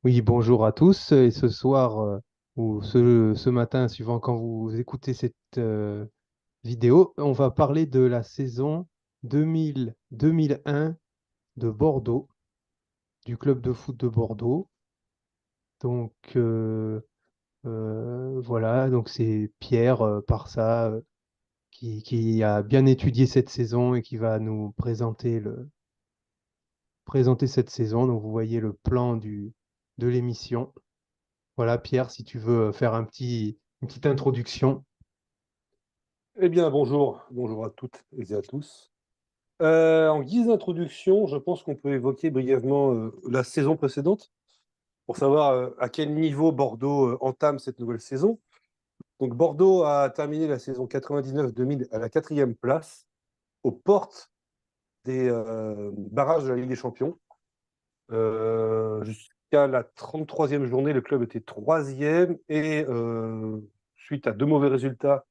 Oui, bonjour à tous. Et ce soir ou ce matin, suivant quand vous écoutez cette vidéo, on va parler de la saison 2000-2001 de Bordeaux, du club de foot de Bordeaux. Donc voilà, donc c'est Pierre Parsa qui a bien étudié cette saison et qui va nous présenter cette saison. Donc vous voyez le plan de l'émission. Voilà, Pierre, si tu veux faire une petite introduction. Eh bien, bonjour à toutes et à tous. En guise d'introduction, je pense qu'on peut évoquer brièvement la saison précédente pour savoir à quel niveau Bordeaux entame cette nouvelle saison. Donc, Bordeaux a terminé la saison 99-2000 à la quatrième place, aux portes des barrages de la Ligue des Champions. Jusqu'à la 33e journée, le club était troisième et suite à deux mauvais résultats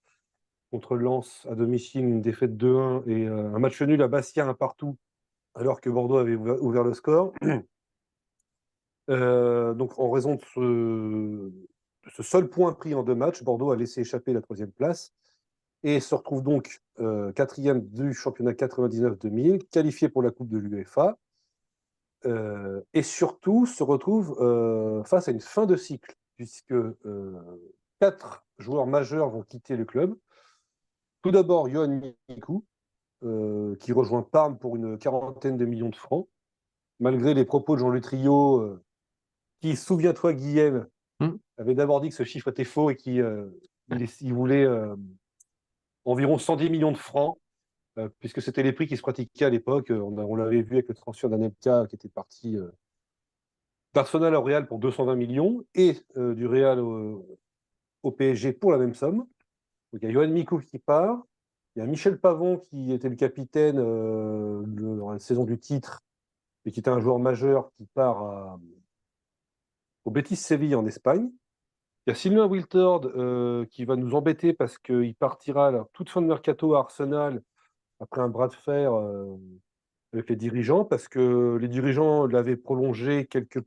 contre Lens à domicile, une défaite 2-1 et un match nul à Bastia un partout, alors que Bordeaux avait ouvert le score. Donc, en raison de ce seul point pris en deux matchs, Bordeaux a laissé échapper la troisième place et se retrouve donc quatrième du championnat 99-2000, qualifié pour la Coupe de l'UEFA, et surtout se retrouve face à une fin de cycle, puisque quatre joueurs majeurs vont quitter le club. Tout d'abord, Yoann Mikou, qui rejoint Parme pour une quarantaine de millions de francs, malgré les propos de Jean-Louis Trio, qui, souviens-toi, Guillaume, Hmm. avait d'abord dit que ce chiffre était faux et qu'il il voulait environ 110 millions de francs, puisque c'était les prix qui se pratiquaient à l'époque. On l'avait vu avec le transfert d'Anelka qui était parti d'Arsenal au Real pour 220 millions et du Real au PSG pour la même somme. Donc il y a Johan Mikou qui part, il y a Michel Pavon qui était le capitaine dans la saison du titre et qui était un joueur majeur qui part au Betis Séville en Espagne. Il y a Sylvain Wiltord qui va nous embêter parce qu'il partira à la toute fin de mercato à Arsenal après un bras de fer avec les dirigeants, parce que les dirigeants l'avaient prolongé quelques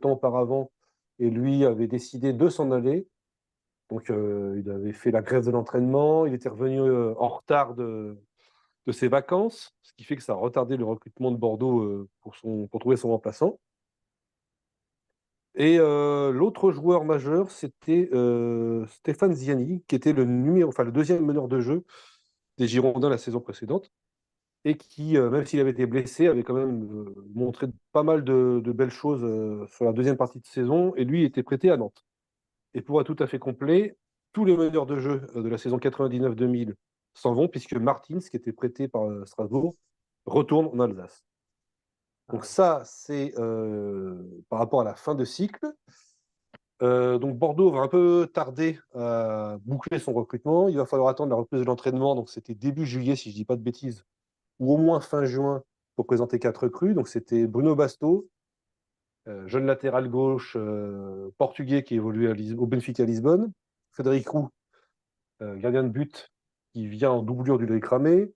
temps auparavant, et lui avait décidé de s'en aller. Donc il avait fait la grève de l'entraînement, il était revenu en retard de ses vacances, ce qui fait que ça a retardé le recrutement de Bordeaux pour trouver son remplaçant. Et l'autre joueur majeur, c'était Stéphane Ziani, qui était le deuxième meneur de jeu des Girondins la saison précédente, et qui, même s'il avait été blessé, avait quand même montré pas mal de belles choses sur la deuxième partie de saison, et lui était prêté à Nantes. Et pour être tout à fait complet, tous les meneurs de jeu de la saison 99-2000 s'en vont, puisque Martins, qui était prêté par Strasbourg, retourne en Alsace. Donc ça, c'est par rapport à la fin de cycle. Donc Bordeaux va un peu tarder à boucler son recrutement. Il va falloir attendre la reprise de l'entraînement. Donc c'était début juillet, si je ne dis pas de bêtises, ou au moins fin juin pour présenter quatre recrues. Donc c'était Bruno Basto, jeune latéral gauche portugais qui évolue au Benfica Lisbonne. Frédéric Roux, gardien de but qui vient en doublure du Loïc Ramé.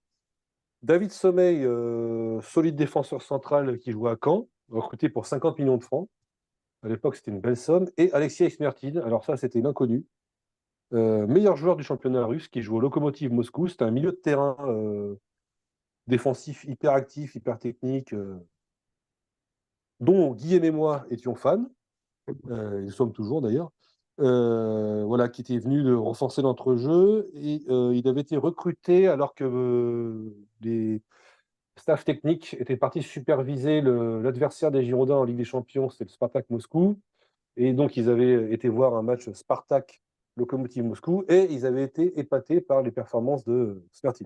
David Sommeil, solide défenseur central qui joue à Caen, recruté pour 50 millions de francs. À l'époque, c'était une belle somme. Et Alexis Exmertine, alors ça, c'était l'inconnu. Meilleur joueur du championnat russe qui joue au Lokomotiv Moscou. C'était un milieu de terrain défensif hyper actif, hyper technique, dont Guillaume et moi étions fans. Et nous sommes toujours d'ailleurs. Voilà, qui était venu de renforcer l'entrejeu. Et il avait été recruté alors que les staffs techniques étaient partis superviser l'adversaire des Girondins en Ligue des Champions, c'était le Spartak Moscou. Et donc, ils avaient été voir un match Spartak Lokomotiv Moscou et ils avaient été épatés par les performances de Smertin.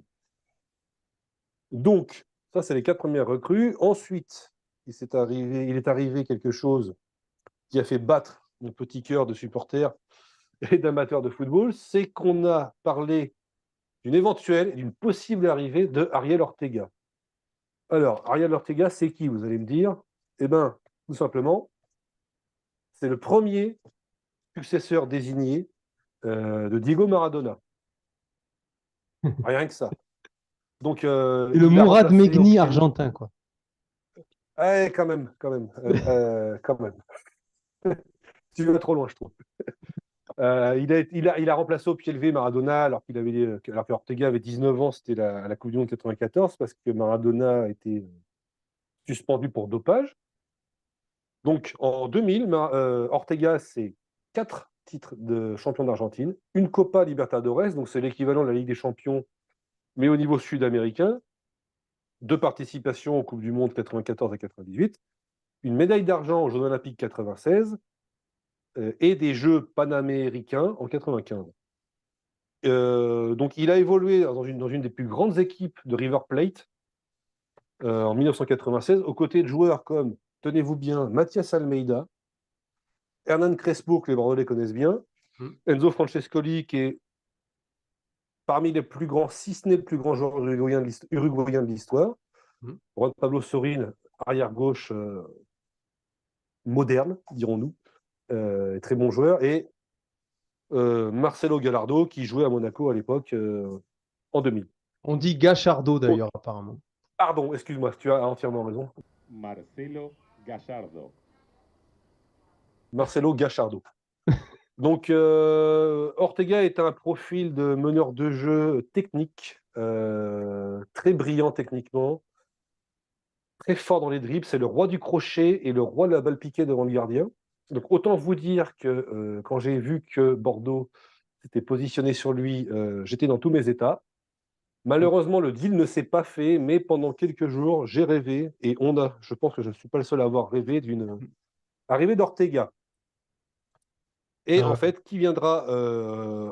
Donc, ça, c'est les quatre premières recrues. Ensuite, il est arrivé quelque chose qui a fait battre mon petit cœur de supporter et d'amateur de football, c'est qu'on a parlé d'une éventuelle et d'une possible arrivée de Ariel Ortega. Alors, Ariel Ortega, c'est qui, vous allez me dire? Eh bien, tout simplement, c'est le premier successeur désigné de Diego Maradona. Rien que ça. Donc, C'est le il a Mourad remplacé Megni officiellement. argentin, quoi. Ouais, quand même, quand même, quand même. Tu vas trop loin, je trouve. Il a remplacé au pied levé Maradona alors qu'Ortega avait 19 ans, c'était la Coupe du Monde 94, parce que Maradona était suspendu pour dopage. Donc en 2000, Ortega, c'est 4 titres de champion d'Argentine, une Copa Libertadores, donc c'est l'équivalent de la Ligue des Champions, mais au niveau sud-américain, 2 participations aux Coupes du Monde 94 et 98, une médaille d'argent aux Jeux Olympiques 96 et des Jeux panaméricains en 95. Donc il a évolué dans une des plus grandes équipes de River Plate en 1996, aux côtés de joueurs comme, tenez-vous bien, Mathias Almeida, Hernan Crespo, que les Bordelais connaissent bien, Mm. Enzo Francescoli, qui est parmi les plus grands, si ce n'est le plus grand joueur uruguayen de l'histoire, Mm. Juan Pablo Sorin, arrière-gauche moderne, dirons-nous, très bon joueur, et Marcelo Gallardo, qui jouait à Monaco à l'époque en 2000. On dit Gachardo Oh, d'ailleurs, apparemment. pardon, excuse-moi, tu as entièrement raison. Marcelo Gallardo. Marcelo Gachardo. Donc, Ortega est un profil de meneur de jeu technique, très brillant techniquement, très fort dans les dribbles. C'est le roi du crochet et le roi de la balle piquée devant le gardien. Donc, autant vous dire que quand j'ai vu que Bordeaux s'était positionné sur lui, j'étais dans tous mes états. Mm. Malheureusement, le deal ne s'est pas fait, mais pendant quelques jours, j'ai rêvé, et je pense que je ne suis pas le seul à avoir rêvé d'une arrivée d'Ortega. Et en Euh, fait, qui viendra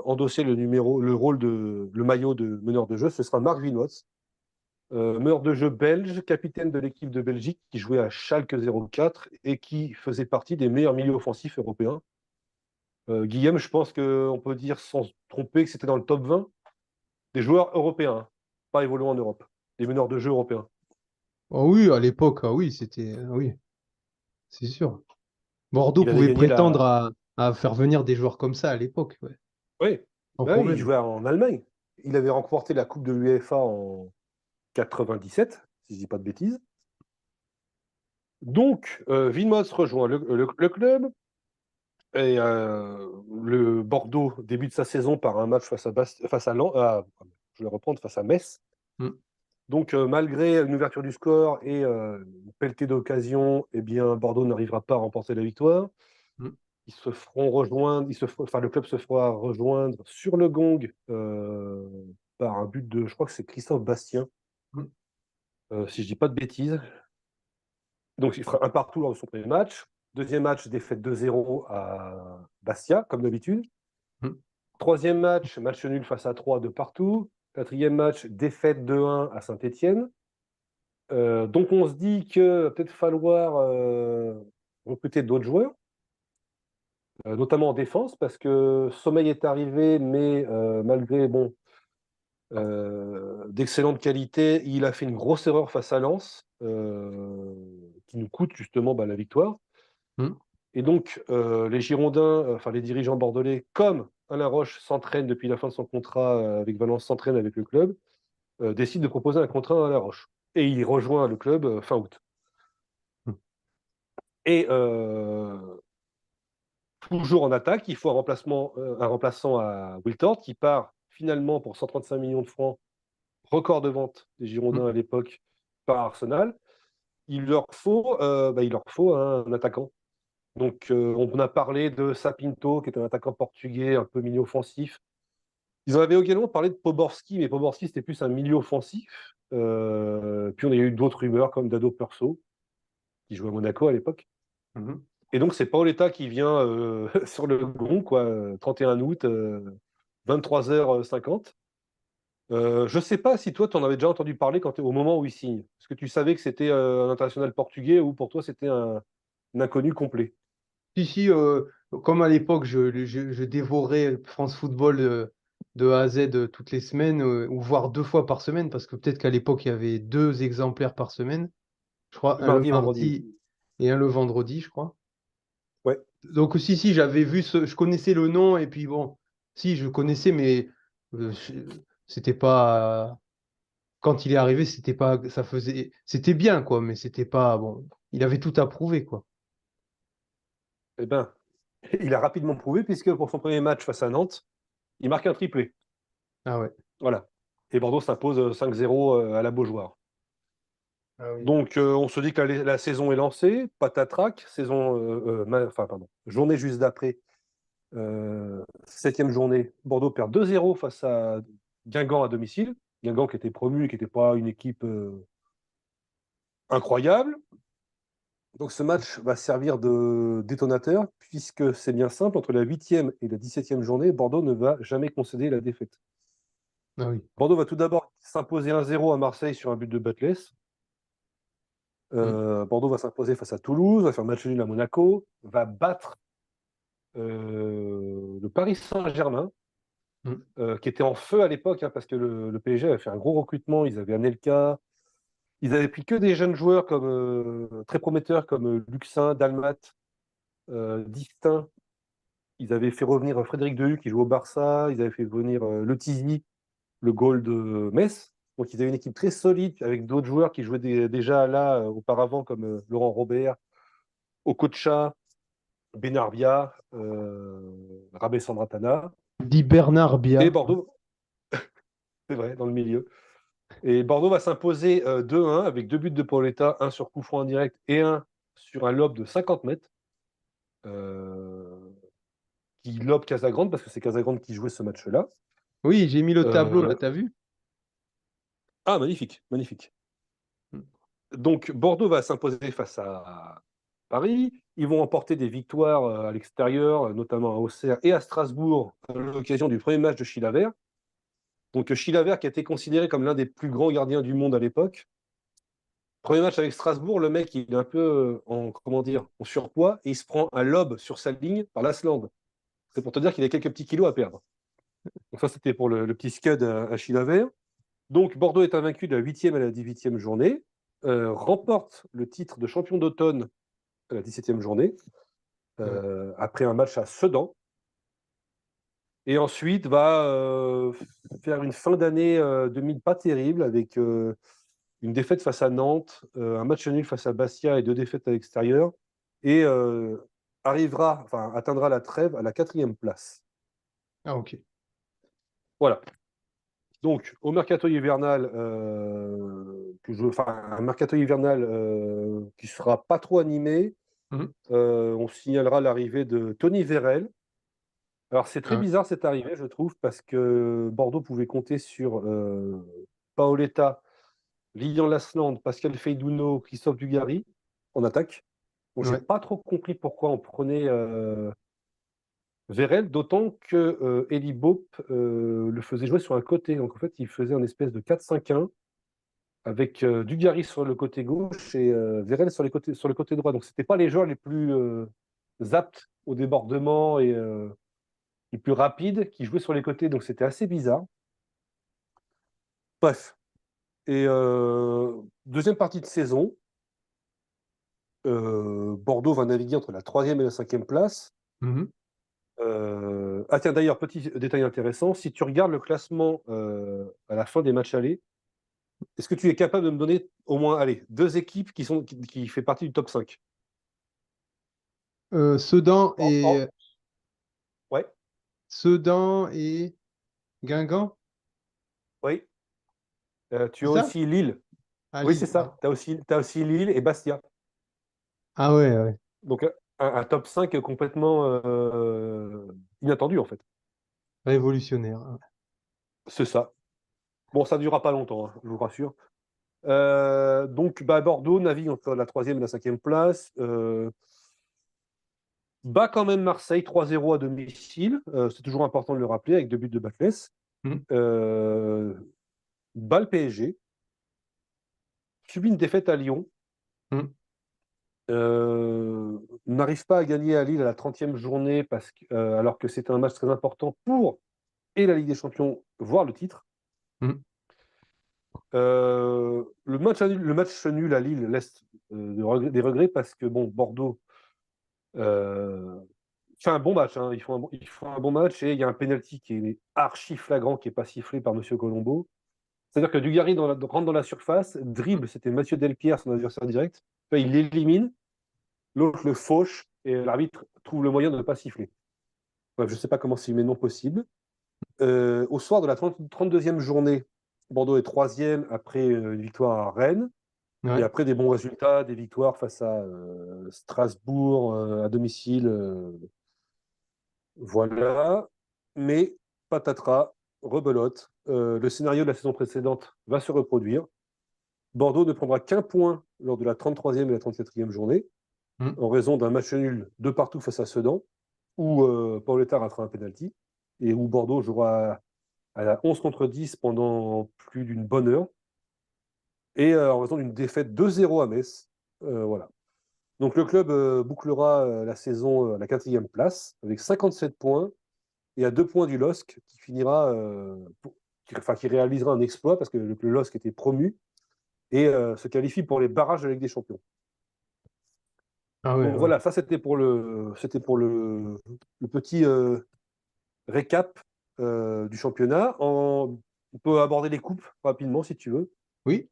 endosser le maillot de meneur de jeu, ce sera Marc Vinoz, meneur de jeu belge, capitaine de l'équipe de Belgique, qui jouait à Schalke 04 et qui faisait partie des meilleurs milieux offensifs européens. Guillaume, je pense qu'on peut dire sans se tromper que c'était dans le top 20 des joueurs européens, hein, pas évoluant en Europe, des meneurs de jeu européens. oh oui, à l'époque, ah oui, c'était, ah oui, c'est sûr. Bordeaux Il avait pouvait gagné prétendre la. à faire venir des joueurs comme ça à l'époque, ouais, Oui, sans ouais, il problème. jouait en Allemagne. Il avait remporté la Coupe de l'UEFA en 97, si je ne dis pas de bêtises. Donc, Vilmos rejoint le club et le Bordeaux débute sa saison par un match je vais reprendre, face à Metz. Mm. Donc, malgré une ouverture du score et une pelletée d'occasion, eh bien, Bordeaux n'arrivera pas à remporter la victoire. Mm. Ils se feront rejoindre, le club se fera rejoindre sur le gong par un but de, je crois que c'est Christophe Bastien, Mm. si je dis pas de bêtises. Donc, il fera un partout lors de son premier match. Deuxième match, défaite 2-0 à Bastia, comme d'habitude. Mm. Troisième match, match nul face à 3 de partout. Quatrième match, défaite 2-1 à Saint-Étienne. Donc, on se dit que va peut-être falloir recruter d'autres joueurs, notamment en défense, parce que Sommeil est arrivé, mais malgré d'excellente qualité, il a fait une grosse erreur face à Lens, qui nous coûte justement la victoire. Mm. Et donc, les Girondins, enfin les dirigeants bordelais, comme Alain Roche s'entraîne depuis la fin de son contrat avec Valence, s'entraîne avec le club, décident de proposer un contrat à Alain Roche. Et il rejoint le club fin août. Mm. Et toujours en attaque, il faut un remplaçant à Wiltord qui part finalement pour 135 millions de francs, record de vente des Mm. Girondins à l'époque par Arsenal. Il leur faut un attaquant. Donc, on a parlé de Sapinto, qui est un attaquant portugais, un peu milieu offensif. Ils en avaient également parlé de Poborski, mais Poborski, c'était plus un milieu offensif. Puis, on a eu d'autres rumeurs, comme Dado Perso, qui jouait à Monaco à l'époque. Mm. Et donc, c'est Paoletta qui vient sur le gong, quoi, 31 août, 23h50. Je ne sais pas si toi, tu en avais déjà entendu parler au moment où il signe. Est-ce que tu savais que c'était un international portugais ou pour toi, c'était un inconnu complet? Si, si, comme à l'époque, je dévorais France Football de A à Z toutes les semaines, ou voire 2 fois par semaine, parce que peut-être qu'à l'époque, il y avait 2 exemplaires par semaine. Je crois, un le Mardi et vendredi, oui. mardi et un le vendredi, je crois. Ouais. Donc, si, si, j'avais vu je connaissais le nom, et puis bon, si, je connaissais, mais c'était pas. quand il est arrivé, c'était pas, c'était bien, quoi, mais c'était pas bon. Il avait tout à prouver, quoi. Eh ben, il a rapidement prouvé, puisque pour son premier match face à Nantes, il marque un triplé. Ah ouais. Voilà. Et Bordeaux s'impose 5-0 à la Beaujoire. Ah oui. Donc, on se dit que la saison est lancée, patatrac, enfin, pardon, journée juste d'après, septième journée, Bordeaux perd 2-0 face à Guingamp à domicile. Guingamp qui était promu, qui n'était pas une équipe incroyable. Donc, ce match va servir de détonateur, puisque c'est bien simple, entre la 8e et la 17e journée, Bordeaux ne va jamais concéder la défaite. Ah oui. Bordeaux va tout d'abord s'imposer 1-0 à Marseille sur un but de Butler. Mm. Bordeaux va s'imposer face à Toulouse, va faire match nul à Monaco, va battre le Paris Saint-Germain, Mm. qui était en feu à l'époque, hein, parce que le PSG avait fait un gros recrutement. Ils avaient Anelka, ils avaient pris que des jeunes joueurs très prometteurs comme Luxin, Dalmat, Distin. Ils avaient fait revenir Frédéric Dehu qui joue au Barça. Ils avaient fait venir Le Tizi, le goal de Metz. Donc ils avaient une équipe très solide avec d'autres joueurs qui jouaient déjà là auparavant, comme Laurent Robert, Okocha, Benarbia, Rabé Sandratana. Dit Bernard Et Bia. Bordeaux, c'est vrai, dans le milieu. Et Bordeaux va s'imposer 2-1 avec deux buts de Paoletta, un sur coup franc indirect et un sur un lob de 50 mètres. Qui lobe Casagrande, parce que c'est Casagrande qui jouait ce match-là. Oui, j'ai mis le tableau là, Euh, t'as vu? Ah, magnifique, magnifique. Mm. Donc Bordeaux va s'imposer face à Paris. Ils vont emporter des victoires à l'extérieur, notamment à Auxerre et à Strasbourg, à l'occasion du premier match de Chilavert. Donc Chilavert qui a été considéré comme l'un des plus grands gardiens du monde à l'époque. Premier match avec Strasbourg, le mec il est un peu comment dire, en surpoids et il se prend un lob sur sa ligne par l'Asland. C'est pour te dire qu'il a quelques petits kilos à perdre. Donc ça c'était pour le petit scud à Chilavert. Donc Bordeaux est invaincu de la 8e à la 18e journée, remporte le titre de champion d'automne à la 17e journée, Ouais. après un match à Sedan. Et ensuite va faire une fin d'année 2000 pas terrible, avec une défaite face à Nantes, un match nul face à Bastia et deux défaites à l'extérieur. Et atteindra la trêve à la 4e place. Ah ok. Voilà. Donc, au mercato hivernal, un mercato hivernal qui ne sera pas trop animé, Mm. on signalera l'arrivée de Tony Vérel. Alors, c'est très Ah ouais. bizarre cette arrivée, je trouve, parce que Bordeaux pouvait compter sur Paoletta, Lilian Lasland, Pascal Feydouno, Christophe Dugarry en attaque. Donc, j'ai Ouais. pas trop compris pourquoi on prenait Vérel, d'autant que Eli Bope le faisait jouer sur un côté. Donc, en fait, il faisait un espèce de 4-5-1 avec Dugarry sur le côté gauche et Vérel sur le côté droit. Donc, ce n'étaient pas les joueurs les plus aptes au débordement et les plus rapides qui jouaient sur les côtés. Donc, c'était assez bizarre. Bref. Et deuxième partie de saison, Bordeaux va naviguer entre la 3e et la 5e place. Mhm. Ah tiens, d'ailleurs, petit détail intéressant, si tu regardes le classement à la fin des matchs allés, est-ce que tu es capable de me donner au moins, allez, deux équipes qui fait partie du top 5? Sedan Oh, oh, et ouais, Sedan et Guingamp, oui. Tu c'est as ça? aussi Lille. Ah Oui, c'est Lille. ça. T'as aussi Lille et Bastia. Ah ouais, ouais. Donc, un top 5 complètement inattendu, en fait. Révolutionnaire. Ah C'est ça. Bon, ça ne durera pas longtemps, hein, je vous rassure. Donc, Bordeaux navigue entre la 3e et la 5e place. Bat quand même Marseille 3-0 à domicile. C'est toujours important de le rappeler, avec deux buts de Batles. ouais. Bat le PSG. Subit une défaite à Lyon. Mm. N'arrive pas à gagner à Lille à la 30e journée, alors que c'était un match très important pour et la Ligue des Champions, voire le titre. Mm. Le match nul à Lille laisse des regrets, parce que bon, Bordeaux euh, fait un bon match, hein. Ils font un bon match, et il y a un penalty qui est archi flagrant qui n'est pas sifflé par Monsieur Colombo. C'est-à-dire que Dugarry rentre dans la surface, dribble, c'était Mathieu Delpierre, son adversaire direct. Enfin, il l'élimine, l'autre le fauche et l'arbitre trouve le moyen de ne pas siffler. Enfin, je ne sais pas comment c'est humainement possible. Au soir de la 32e journée, Bordeaux est troisième après une victoire à Rennes et Ouais. après des bons résultats, des victoires face à Strasbourg à domicile. Voilà. Mais patatras, rebelote. Le scénario de la saison précédente va se reproduire. Bordeaux ne prendra qu'un point lors de la 33e et la 34e journée, Mm. en raison d'un match nul de partout face à Sedan, où Paoletta ratera un penalty, et où Bordeaux jouera à la 11 contre 10 pendant plus d'une bonne heure, et en raison d'une défaite 2-0 à Metz. Voilà. Donc le club bouclera la saison à la 4e place, avec 57 points, et à 2 points du LOSC, qui finira, qui réalisera un exploit, parce que le LOSC était promu, et se qualifie pour les barrages de la Ligue des Champions. Ah ouais, Donc ouais. voilà, ça le petit récap du championnat. On peut aborder les coupes rapidement si tu veux. Oui.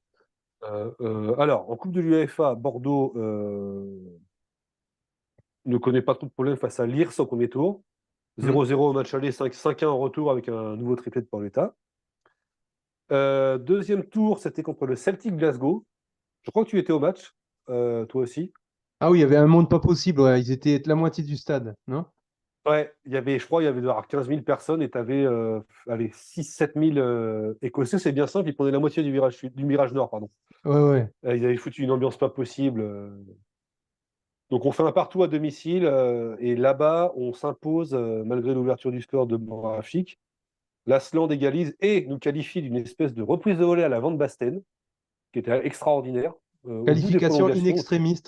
Alors, en Coupe de l'UEFA, Bordeaux ne connaît pas trop de problèmes face à l'IRS au premier tour. Mm. 0-0 au match aller, 5-1 en retour avec un nouveau triplé de Paoletta. Deuxième tour, c'était contre le Celtic Glasgow. Je crois que tu étais au match, toi aussi. Ah oui, il y avait un monde pas possible. Ouais. Ils étaient la moitié du stade, non? Ouais, je crois, il y avait 15 000 personnes et tu avais 6-7 000 Écossais, c'est bien simple, ils prenaient la moitié du virage nord, pardon. Ouais, ouais. Ils avaient foutu une ambiance pas possible. Donc on fait un partout à domicile et là-bas, on s'impose malgré l'ouverture du score de Borafik. L'Asland égalise et nous qualifie d'une espèce de reprise de volée à la Van Basten, qui était extraordinaire. Au bout des Qualification in prolongations, extremis.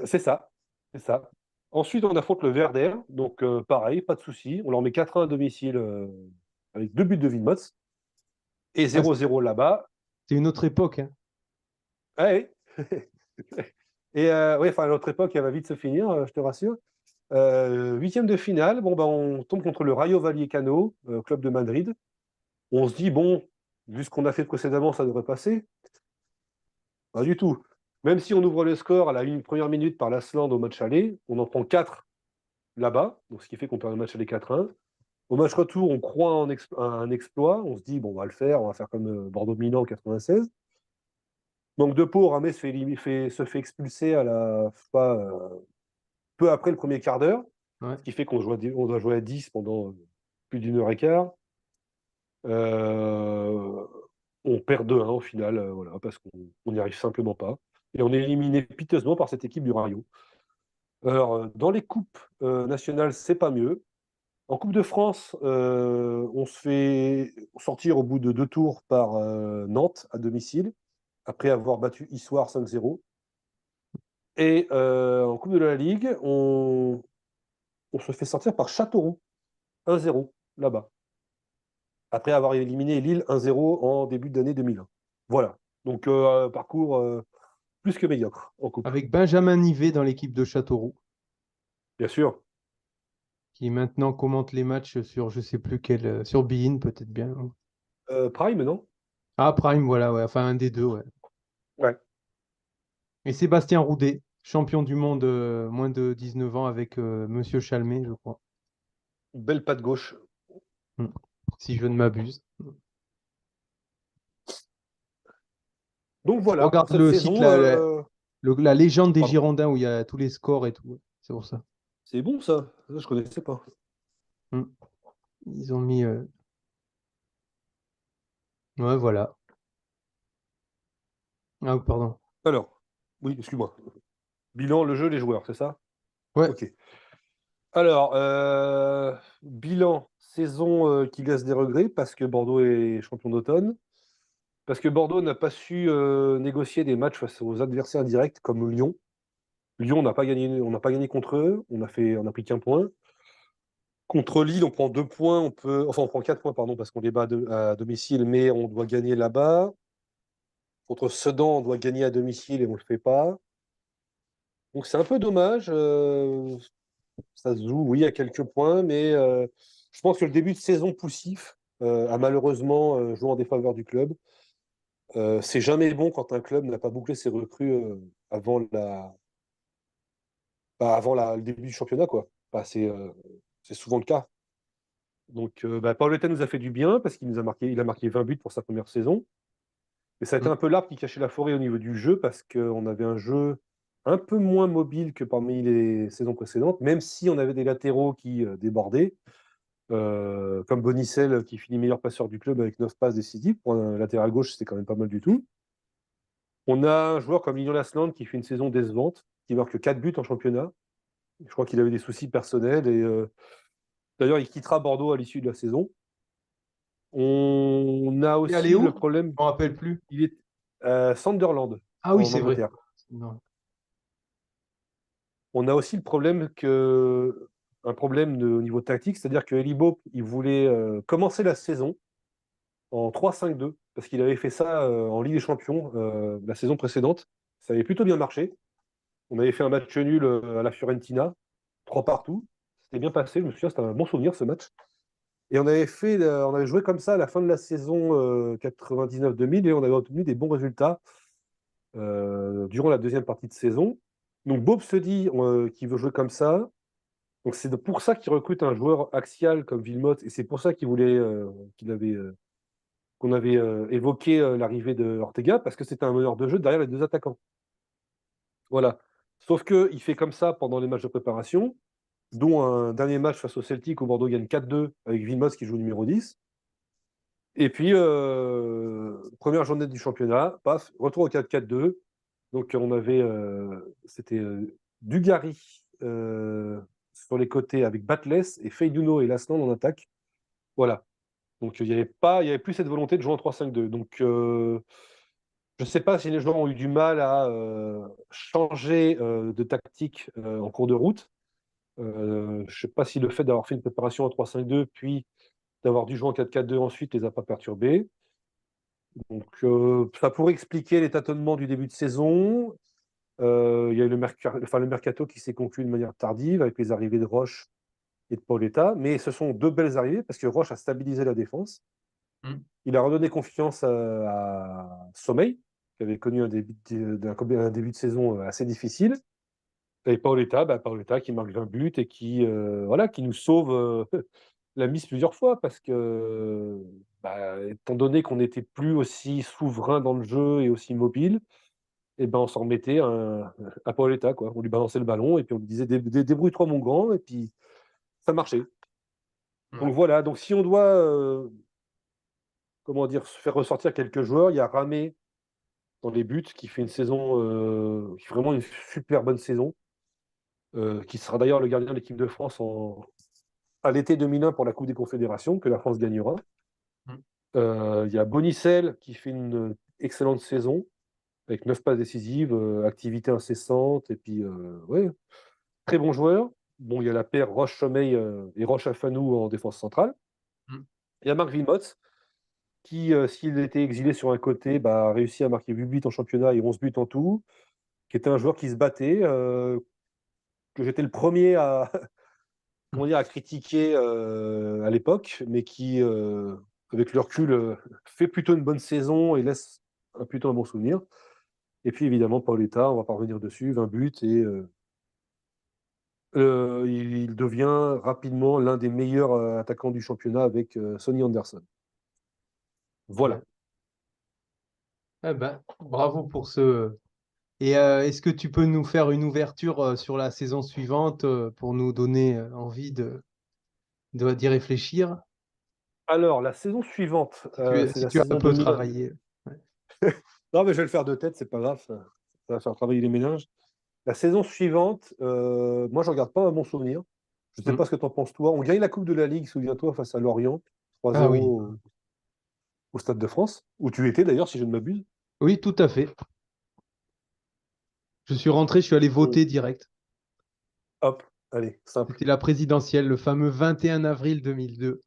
c'est ça, c'est ça. Ensuite, on affronte le Werder, donc pareil, pas de souci. On leur met 4-1 à domicile avec 2 buts de Wilmots et Ah, 0-0 là-bas. c'est une autre époque, hein. Ouais. Et ouais, enfin, à notre époque, elle va vite se finir, je te rassure. Huitième de finale, bon, bah, on tombe contre le Rayo Vallecano, club de Madrid. On se dit, bon, vu ce qu'on a fait précédemment, ça devrait passer. Pas du tout. Même si on ouvre le score à la première minute par l'Asland au match aller, on en prend 4 là-bas, donc ce qui fait qu'on perd le match aller 4-1. Au match retour, on croit en un exploit. On se dit, bon, on va le faire, on va faire comme Bordeaux-Milan en 96. Donc, de peau, Ramé se fait expulser à peu après le premier quart d'heure, Ouais. ce qui fait on doit jouer à 10 pendant plus d'une heure et quart. Euh, on perd 2-1 au final, voilà, parce qu'on n'y arrive simplement pas. Et on est éliminé piteusement par cette équipe du Rayo. Alors, dans les coupes nationales, c'est pas mieux. En Coupe de France, on se fait sortir au bout de 2 tours par Nantes à domicile, après avoir battu Issoire 5-0. Et en Coupe de la Ligue, on se fait sortir par Châteauroux 1-0 là-bas, après avoir éliminé Lille 1-0 en début d'année 2001. Voilà. Donc, parcours plus que médiocre en Coupe. Avec Benjamin Nivet dans l'équipe de Châteauroux, Bien sûr. qui maintenant commente les matchs sur je sais plus quel, sur beIN peut-être bien. Prime, non? Ah, Prime, voilà, ouais. Enfin, un des deux, ouais. Ouais. Et Sébastien Roudet, champion du monde moins de 19 ans avec Monsieur Chalmet, je crois. Belle patte gauche. Mm. Si je ne m'abuse. Donc Je voilà, pour regarde cette le site, saison, la légende des pardon. Girondins où il y a tous les scores et tout. C'est pour ça. C'est bon ça. Ça, je connaissais pas. Mm. Ils ont mis. Ouais, voilà. Ah, pardon. Alors, oui, excuse-moi. Bilan, le jeu, les joueurs, c'est ça? Ouais. Ok. Alors, bilan, saison qui laisse des regrets parce que Bordeaux est champion d'automne, parce que Bordeaux n'a pas su négocier des matchs face aux adversaires directs comme Lyon. Lyon, on n'a pas gagné contre eux, on a pris qu'un point. Contre Lille, on prend 2 points, on prend 4 points, pardon, parce qu'on les bat à domicile, mais on doit gagner là-bas. Contre Sedan, on doit gagner à domicile et on ne le fait pas. Donc c'est un peu dommage. Ça se joue, oui, à quelques points, mais je pense que le début de saison poussif a malheureusement joué en défaveur du club. C'est jamais bon quand un club n'a pas bouclé ses recrues avant le début du championnat, quoi. C'est souvent le cas. Donc, Paoletta nous a fait du bien parce il a marqué 20 buts pour sa première saison. Et ça a été Mm. un peu l'arbre qui cachait la forêt au niveau du jeu parce qu'on avait un jeu un peu moins mobile que parmi les saisons précédentes, même si on avait des latéraux qui débordaient, comme Bonicel qui finit meilleur passeur du club avec 9 passes décisives. Pour un latéral gauche, c'était quand même pas mal du tout. On a un joueur comme Lilian Lasland qui fait une saison décevante, qui marque 4 buts en championnat. Je crois qu'il avait des soucis personnels et d'ailleurs, il quittera Bordeaux à l'issue de la saison. On a Et allez aussi le où? problème, Je me rappelle plus. il est Sunderland Ah oui, en c'est vrai. Angleterre. Non. On a aussi le problème au niveau tactique, c'est-à-dire que Eli Boep, il voulait commencer la saison en 3-5-2 parce qu'il avait fait ça en Ligue des Champions la saison précédente. Ça avait plutôt bien marché. On avait fait un match nul à la Fiorentina, 3 partout. C'était bien passé, je me souviens, c'était un bon souvenir ce match. Et on avait joué comme ça à la fin de la saison 99-2000 et on avait obtenu des bons résultats durant la deuxième partie de saison. Donc Bob se dit qu'il veut jouer comme ça. Donc c'est pour ça qu'il recrute un joueur axial comme Wilmot et c'est pour ça qu'on avait évoqué l'arrivée de Ortega parce que c'était un meneur de jeu derrière les deux attaquants. Voilà. Sauf qu'il fait comme ça pendant les matchs de préparation, dont un dernier match face au Celtic où Bordeaux gagne 4-2 avec Wilmot qui joue numéro 10. Et puis, première journée du championnat, paf, retour au 4-4-2. Donc, c'était Dugarry sur les côtés avec Batles et Feiduno et Lasland en attaque. Voilà. Donc, il y avait plus cette volonté de jouer en 3-5-2. Donc, je ne sais pas si les joueurs ont eu du mal à changer de tactique en cours de route. Je ne sais pas si le fait d'avoir fait une préparation en 3-5-2, puis d'avoir dû jouer en 4-4-2 ensuite, les a pas perturbés. Donc, ça pourrait expliquer les tâtonnements du début de saison. Il y a eu le mercato qui s'est conclu de manière tardive avec les arrivées de Roche et de Paoletta, mais ce sont deux belles arrivées parce que Roche a stabilisé la défense. Mm. Il a redonné confiance à Sommeil, qui avait connu un début de saison assez difficile. Et Paoletta qui marque 20 buts et qui nous sauve la mise plusieurs fois parce que, étant donné qu'on n'était plus aussi souverain dans le jeu et aussi mobile, et on s'en remettait à Paoletta, quoi. On lui balançait le ballon et puis on lui disait débrouille-toi mon grand et puis ça marchait. Ouais. Donc voilà, donc si on doit comment dire, faire ressortir quelques joueurs, il y a Ramé dans les buts qui fait qui fait vraiment une super bonne saison, qui sera d'ailleurs le gardien de l'équipe de France à l'été 2001 pour la Coupe des Confédérations, que la France gagnera. Mm. Il y a Bonicel qui fait une excellente saison, avec 9 passes décisives, activité incessante, et puis, ouais, très bon joueur. Bon, il y a la paire Roche-Sommeil et Roche-Afanou en défense centrale. Mm. Il y a Marc Wilmots, qui, s'il était exilé sur un côté, a réussi à marquer 8 buts en championnat et 11 buts en tout, qui était un joueur qui se battait, que j'étais le premier à, comment dire, à critiquer à l'époque, mais qui, avec le recul, fait plutôt une bonne saison et laisse plutôt un bon souvenir. Et puis évidemment, Paoletta, on va pas revenir dessus, 20 buts, et il devient rapidement l'un des meilleurs attaquants du championnat avec Sonny Anderson. Ouais. Voilà. Eh ben, bravo pour ce. Et est-ce que tu peux nous faire une ouverture sur la saison suivante pour nous donner envie d'y réfléchir? Alors, la saison suivante, c'est Si la tu as un saison peu 2001. travaillé. Ouais. Non, mais je vais le faire de tête, c'est pas grave, ça va faire travailler les méninges. La saison suivante, moi, je regarde pas un bon souvenir. Je ne sais Mm. pas ce que tu en penses, toi. On gagne la Coupe de la Ligue, souviens-toi, face à Lorient, Ah oui. 3-0 au Stade de France, où tu étais d'ailleurs, si je ne m'abuse. Oui, tout à fait. Je suis rentré, je suis allé Mm. voter direct. Hop, allez, simple. C'était la présidentielle, le fameux 21 avril 2002,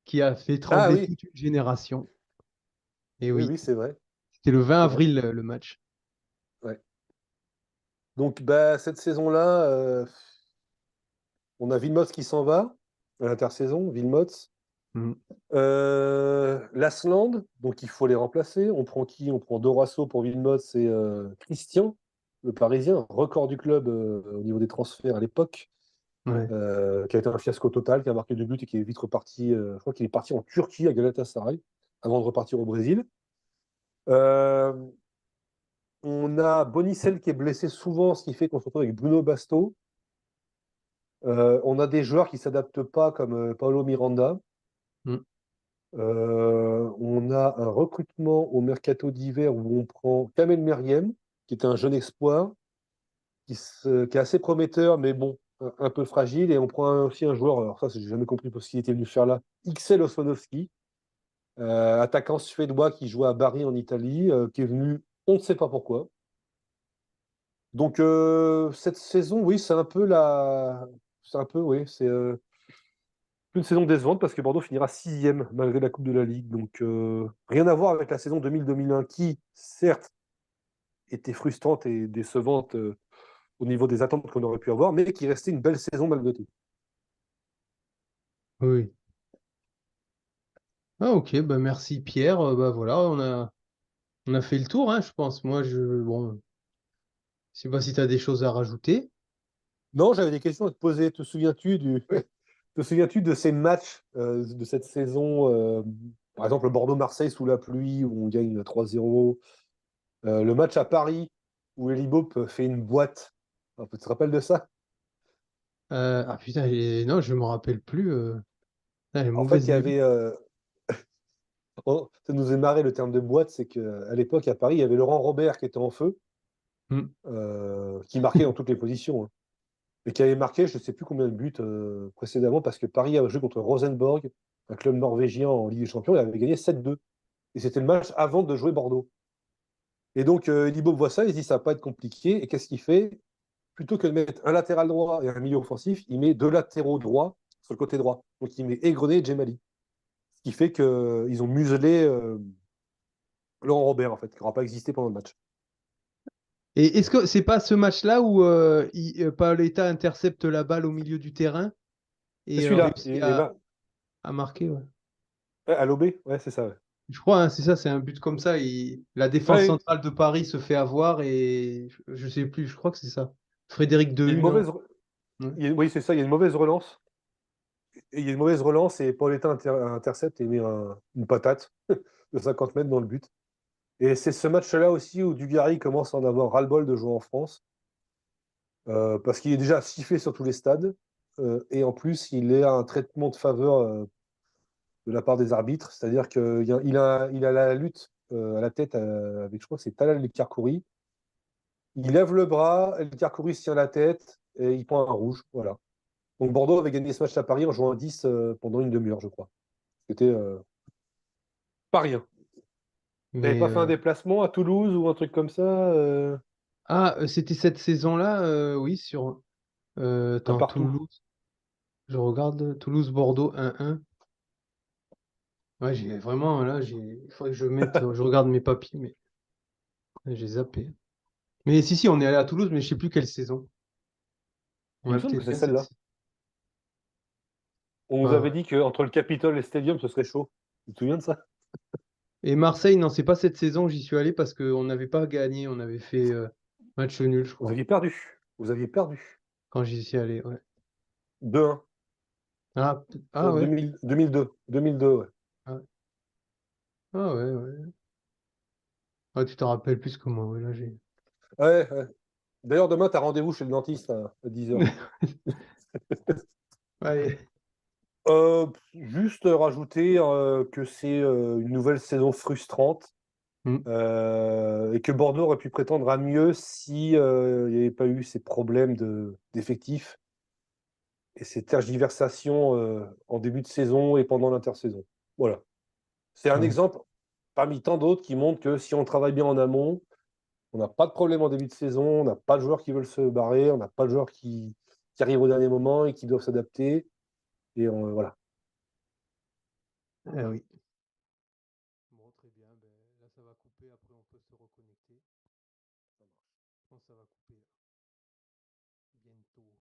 qui a fait Ah trembler oui, toute une génération. Et oui, oui, oui, c'est vrai. c'était le 20 C'est vrai. avril le match. Ouais. Donc, cette saison-là, on a Vilmots qui s'en va à l'intersaison, Vilmots. Mm. L'Asland, donc il faut les remplacer. On prend qui? On prend Dorasso pour Villemot et Christian, le Parisien, record du club au niveau des transferts à l'époque, Ouais. qui a été un fiasco total, qui a marqué 2 buts et qui est vite reparti. Je crois qu'il est parti en Turquie à Galatasaray avant de repartir au Brésil. Euh, on a Bonicel qui est blessé souvent, ce qui fait qu'on se retrouve avec Bruno Basto. On a des joueurs qui ne s'adaptent pas, comme Paulo Miranda. Mm. On a un recrutement au mercato d'hiver où on prend Kamel Meriem, qui est un jeune espoir, qui est assez prometteur, mais bon, un peu fragile. Et on prend aussi un joueur, alors ça, j'ai jamais compris pour ce qu'il était venu faire là, Ixel Osmanowski, attaquant suédois qui joue à Bari en Italie, qui est venu, on ne sait pas pourquoi. Donc cette saison, oui, c'est un peu la. C'est un peu, oui, c'est une saison décevante parce que Bordeaux finira 6e malgré la Coupe de la Ligue. Donc rien à voir avec la saison 2000-2001 qui, certes, était frustrante et décevante au niveau des attentes qu'on aurait pu avoir, mais qui restait une belle saison malgré tout. Oui. Ah, ok, bah merci Pierre. Bah voilà, on a fait le tour, hein, je pense. Moi, bon, je sais pas si tu as des choses à rajouter. Non, j'avais des questions à te poser. Te souviens-tu de ces matchs de cette saison par exemple, le Bordeaux-Marseille sous la pluie où on gagne 3-0. Le match à Paris où Eli Boep fait une boîte. Tu te rappelles de ça? Ah putain, non, je me rappelle plus. Ah, les En fait, mauvaises il y mémoires. avait. Ça nous est marré le terme de boîte, c'est qu'à l'époque, à Paris, il y avait Laurent Robert qui était en feu, Mm. qui marquait dans toutes les positions, hein, et qui avait marqué, je ne sais plus combien de buts précédemment, parce que Paris avait joué contre Rosenborg, un club norvégien en Ligue des Champions, et avait gagné 7-2. Et c'était le match avant de jouer Bordeaux. Et donc, Eli Bob voit ça, il se dit ça va pas être compliqué. Et qu'est-ce qu'il fait? Plutôt que de mettre un latéral droit et un milieu offensif, il met 2 latéraux droits sur le côté droit. Donc, il met Aigrenet et Djemali. Ce qui fait qu'ils ont muselé Laurent Robert, en fait, qui n'aura pas existé pendant le match. Et est-ce que c'est pas ce match-là où Paoletta intercepte la balle au milieu du terrain C'est et celui-là. réussit à marquer, ouais. À l'OB, ouais, c'est ça. Ouais. Je crois, hein, c'est ça, c'est un but comme ça. La défense Ouais, centrale de Paris se fait avoir et je sais plus, je crois que c'est ça. Frédéric il y a une Dehu, non? mauvaise. Ouais. Oui, c'est ça, il y a une mauvaise relance. Et il y a une mauvaise relance et Pauletta intercepte et met une patate de 50 mètres dans le but. Et c'est ce match-là aussi où Dugarry commence à en avoir ras-le-bol de jouer en France. Parce qu'il est déjà sifflé sur tous les stades. Et en plus, il est à un traitement de faveur de la part des arbitres. C'est-à-dire qu'il a la lutte à la tête avec, je crois que c'est Talal El Karkouri. Il lève le bras, El Karkouri se tient la tête et il prend un rouge. Voilà. Donc Bordeaux avait gagné ce match à Paris en jouant à 10 pendant une demi-heure, je crois. C'était pas rien. T'avais Mais pas fait un déplacement à Toulouse ou un truc comme ça c'était cette saison-là, oui, sur un attends, partout. Toulouse. Je regarde Toulouse-Bordeaux 1-1. Ouais, j'ai vraiment là, il faudrait que je regarde mes papiers, mais j'ai zappé. Mais si, on est allé à Toulouse, mais je sais plus quelle saison. Il me Ouais, semble que peut-être c'est bien cette celle-là. saison. On nous avait Bah, dit qu'entre le Capitole et le Stadium, ce serait chaud. Tu te souviens de ça? et Marseille, non, c'est pas cette saison que j'y suis allé parce qu'on n'avait pas gagné, on avait fait match nul, je Vous crois, aviez perdu. Vous aviez perdu. quand j'y suis allé. Ouais. 2-1. Ah ouais. 2002. 2002, ouais. Ah, ah ouais, ouais. Ah, tu t'en rappelles plus que moi, ouais, là j'ai. Ouais, ouais. D'ailleurs, demain, tu as rendez-vous chez le dentiste à 10h. Ouais. Juste rajouter que c'est une nouvelle saison frustrante Mm. et que Bordeaux aurait pu prétendre à mieux si il n'y avait pas eu ces problèmes d'effectifs et ces tergiversations en début de saison et pendant l'intersaison. Voilà. C'est un Ouais. exemple parmi tant d'autres qui montre que si on travaille bien en amont, on n'a pas de problème en début de saison, on n'a pas de joueurs qui veulent se barrer, on n'a pas de joueurs qui arrivent au dernier moment et qui doivent s'adapter. Et voilà. Ah oui.